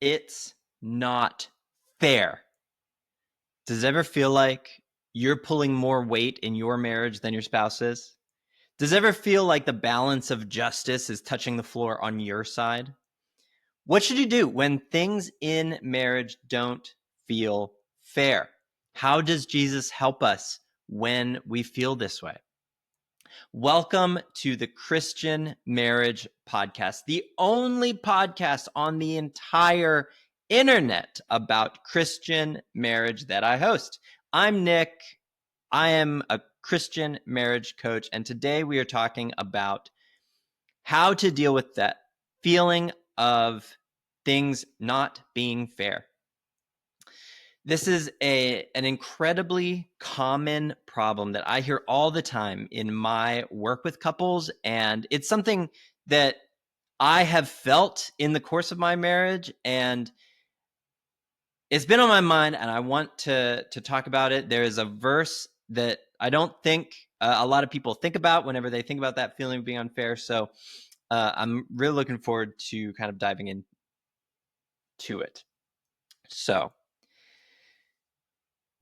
It's not fair. Does it ever feel like you're pulling more weight in your marriage than your spouse is? Does it ever feel like the balance of justice is touching the floor on your side? What should you do when things in marriage don't feel fair? How does Jesus help us when we feel this way? Welcome to the Christian Marriage Podcast, the only podcast on the entire internet about Christian marriage that I host. I'm Nick. I am a Christian marriage coach, and today we are talking about how to deal with that feeling of things not being fair. This is an incredibly common problem that I hear all the time in my work with couples, and it's something that I have felt in the course of my marriage, and it's been on my mind, and I want to talk about it. There is a verse that I don't think a lot of people think about whenever they think about that feeling of being unfair, so I'm really looking forward to kind of diving into it. So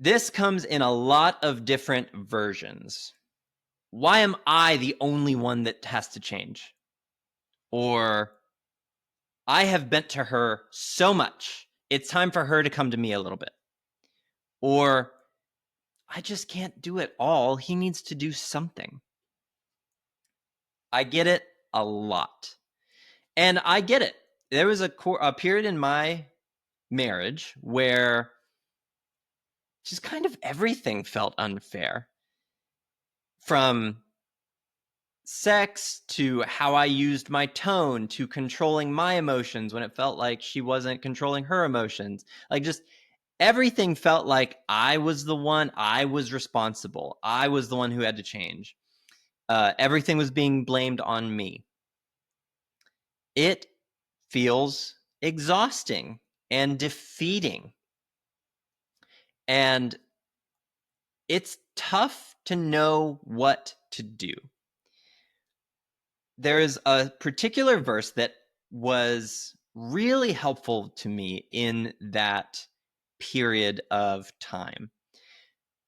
this comes in a lot of different versions. Why am I the only one that has to change? Or I have bent to her so much, it's time for her to come to me a little bit. Or I just can't do it all. He needs to do something. I get it a lot. And I get it. There was a period in my marriage where just kind of everything felt unfair. From sex to how I used my tone to controlling my emotions when it felt like she wasn't controlling her emotions. Like just everything felt like I was the one, I was responsible. I was the one who had to change. Everything was being blamed on me. It feels exhausting and defeating. And it's tough to know what to do. There is a particular verse that was really helpful to me in that period of time.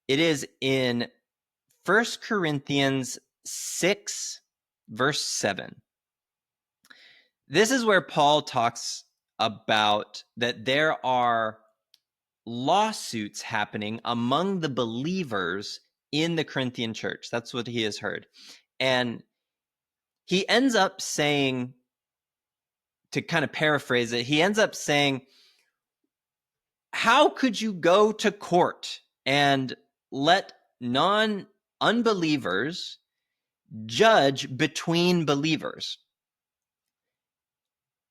It is in 1 Corinthians 6, verse 7. This is where Paul talks about that there are lawsuits happening among the believers in the Corinthian church. That's what he has heard. And he ends up saying, to kind of paraphrase it, he ends up saying, how could you go to court and let unbelievers judge between believers?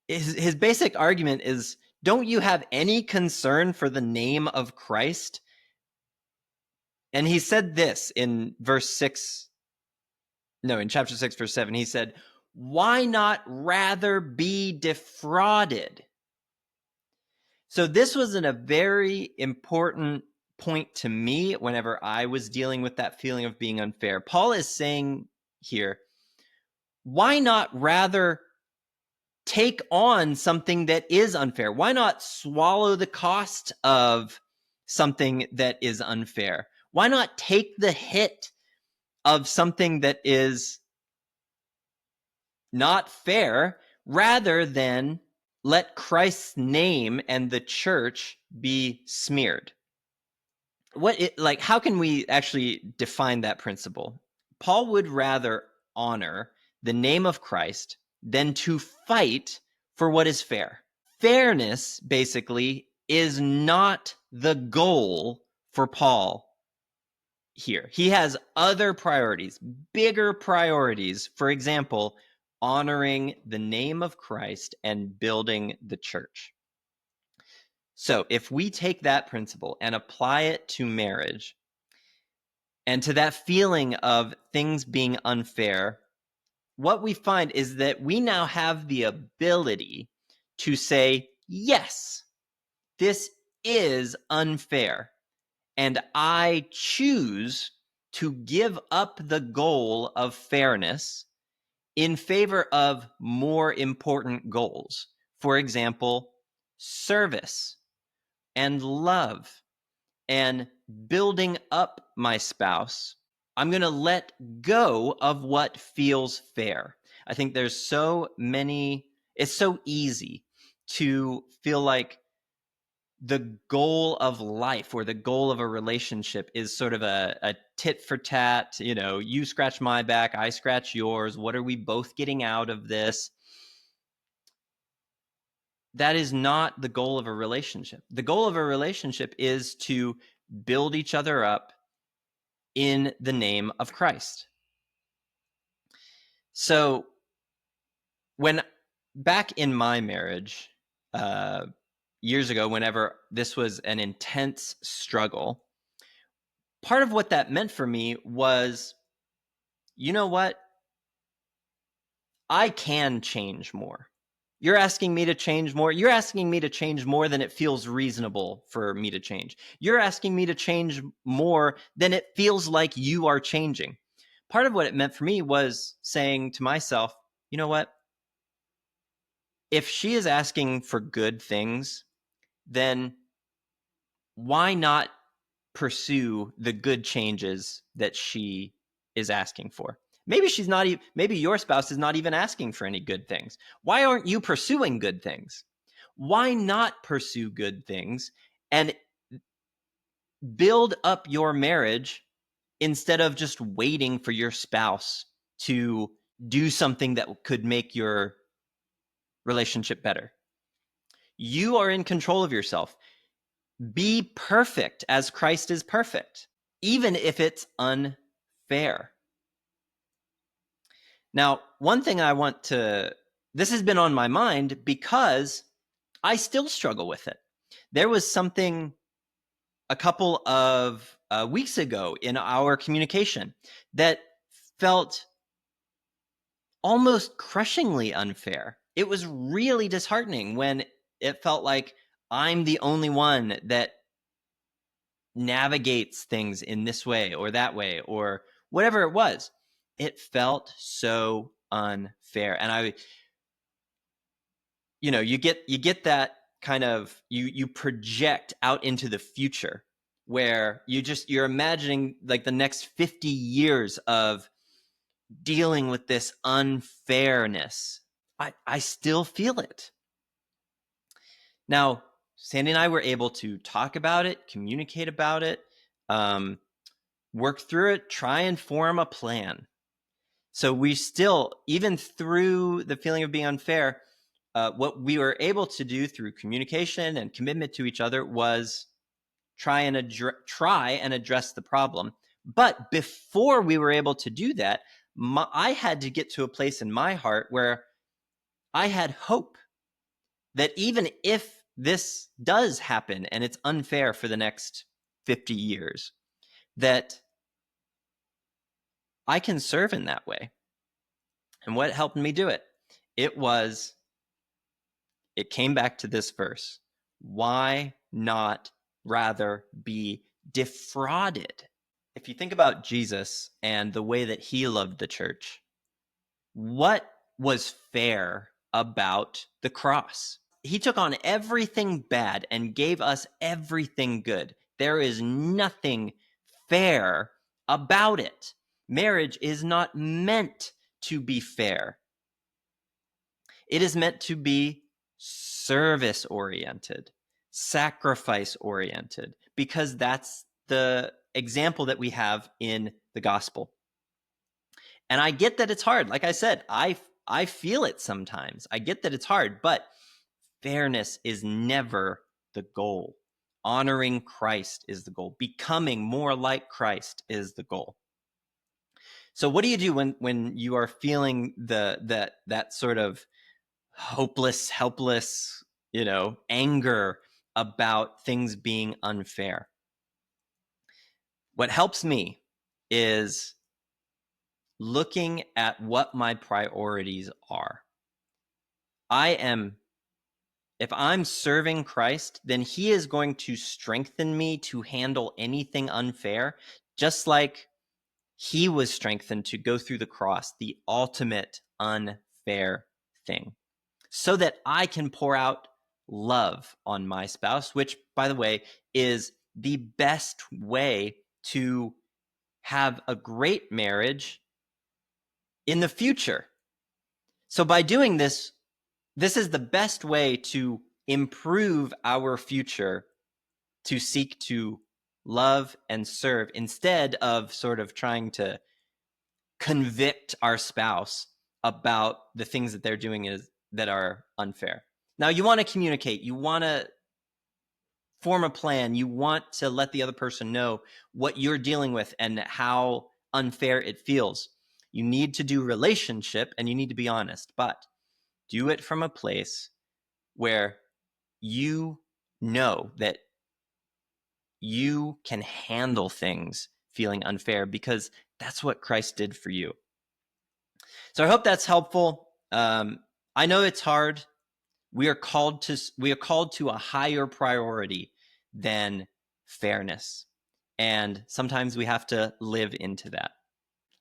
His basic argument is, don't you have any concern for the name of Christ? And he said this in in chapter 6, verse 7. He said, why not rather be defrauded? So this was a very important point to me whenever I was dealing with that feeling of being unfair. Paul is saying here, why not rather take on something that is unfair? Why not swallow the cost of something that is unfair? Why not take the hit of something that is not fair rather than let Christ's name and the church be smeared? How can we actually define that principle? Paul would rather honor the name of Christ than to fight for what is fair. Fairness, basically, is not the goal for Paul here. He has other priorities, bigger priorities. For example, honoring the name of Christ and building the church. So if we take that principle and apply it to marriage and to that feeling of things being unfair, what we find is that we now have the ability to say, yes, this is unfair, and I choose to give up the goal of fairness in favor of more important goals. For example, service and love and building up my spouse, I'm going to let go of what feels fair. I think there's so many, it's so easy to feel like the goal of life or the goal of a relationship is sort of a tit for tat, you scratch my back, I scratch yours. What are we both getting out of this? That is not the goal of a relationship. The goal of a relationship is to build each other up in the name of Christ. So when back in my marriage, years ago, whenever this was an intense struggle, part of what that meant for me was, you know what? I can change more. You're asking me to change more. You're asking me to change more than it feels reasonable for me to change. You're asking me to change more than it feels like you are changing. Part of what it meant for me was saying to myself, you know what? If she is asking for good things, then why not pursue the good changes that she is asking for? Maybe she's not even, maybe your spouse is not even asking for any good things. Why aren't you pursuing good things? Why not pursue good things and build up your marriage instead of just waiting for your spouse to do something that could make your relationship better? You are in control of yourself. Be perfect as Christ is perfect, even if it's unfair. Now, one thing this has been on my mind because I still struggle with it. There was something a couple of weeks ago in our communication that felt almost crushingly unfair. It was really disheartening when it felt like I'm the only one that navigates things in this way or that way or whatever it was. It felt so unfair. And you get that kind of, you project out into the future where you're imagining like the next 50 years of dealing with this unfairness. I still feel it. Now, Sandy and I were able to talk about it, communicate about it, work through it, try and form a plan. So we still, even through the feeling of being unfair, what we were able to do through communication and commitment to each other was try and address the problem. But before we were able to do that, I had to get to a place in my heart where I had hope that even if this does happen and it's unfair for the next 50 years, that I can serve in that way. And what helped me do it? It came back to this verse. Why not rather be defrauded? If you think about Jesus and the way that he loved the church, what was fair about the cross? He took on everything bad and gave us everything good. There is nothing fair about it. Marriage is not meant to be fair. It is meant to be service-oriented, sacrifice-oriented, because that's the example that we have in the gospel. And I get that it's hard. Like I said, I feel it sometimes. I get that it's hard, but fairness is never the goal. Honoring Christ is the goal. Becoming more like Christ is the goal. So what do you do when you are feeling that sort of hopeless, helpless, anger about things being unfair? What helps me is looking at what my priorities are. If I'm serving Christ, then he is going to strengthen me to handle anything unfair, just like he was strengthened to go through the cross, the ultimate unfair thing, so that I can pour out love on my spouse, which, by the way, is the best way to have a great marriage in the future. So by doing this, this is the best way to improve our future, to seek to love and serve instead of sort of trying to convict our spouse about the things that they're doing that are unfair. Now, you want to communicate, you want to form a plan, you want to let the other person know what you're dealing with and how unfair it feels. You need to do relationship and you need to be honest, but do it from a place where you know that you can handle things feeling unfair because that's what Christ did for you. So I hope that's helpful. I know it's hard. We are called to a higher priority than fairness. And sometimes we have to live into that.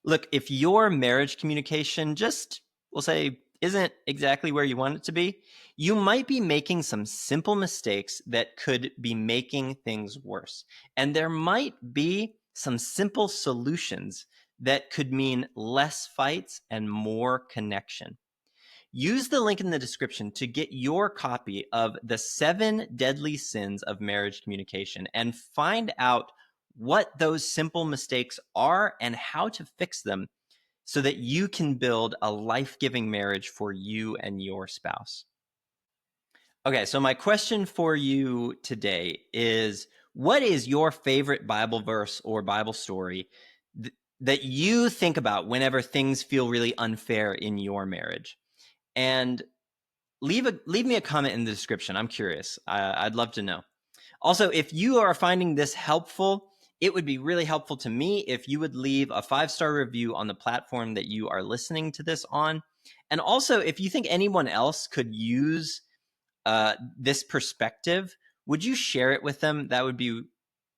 Look, if your marriage communication just, we'll say, isn't exactly where you want it to be, you might be making some simple mistakes that could be making things worse. And there might be some simple solutions that could mean less fights and more connection. Use the link in the description to get your copy of the 7 Deadly Sins of Marriage Communication and find out what those simple mistakes are and how to fix them so that you can build a life-giving marriage for you and your spouse. Okay, so my question for you today is, what is your favorite Bible verse or Bible story that you think about whenever things feel really unfair in your marriage? And leave me a comment in the description. I'm curious. I'd love to know. Also, if you are finding this helpful, it would be really helpful to me if you would leave a 5-star review on the platform that you are listening to this on. And also, if you think anyone else could use this perspective, would you share it with them? That would be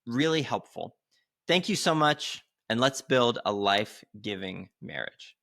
really helpful. Thank you so much, and let's build a life-giving marriage.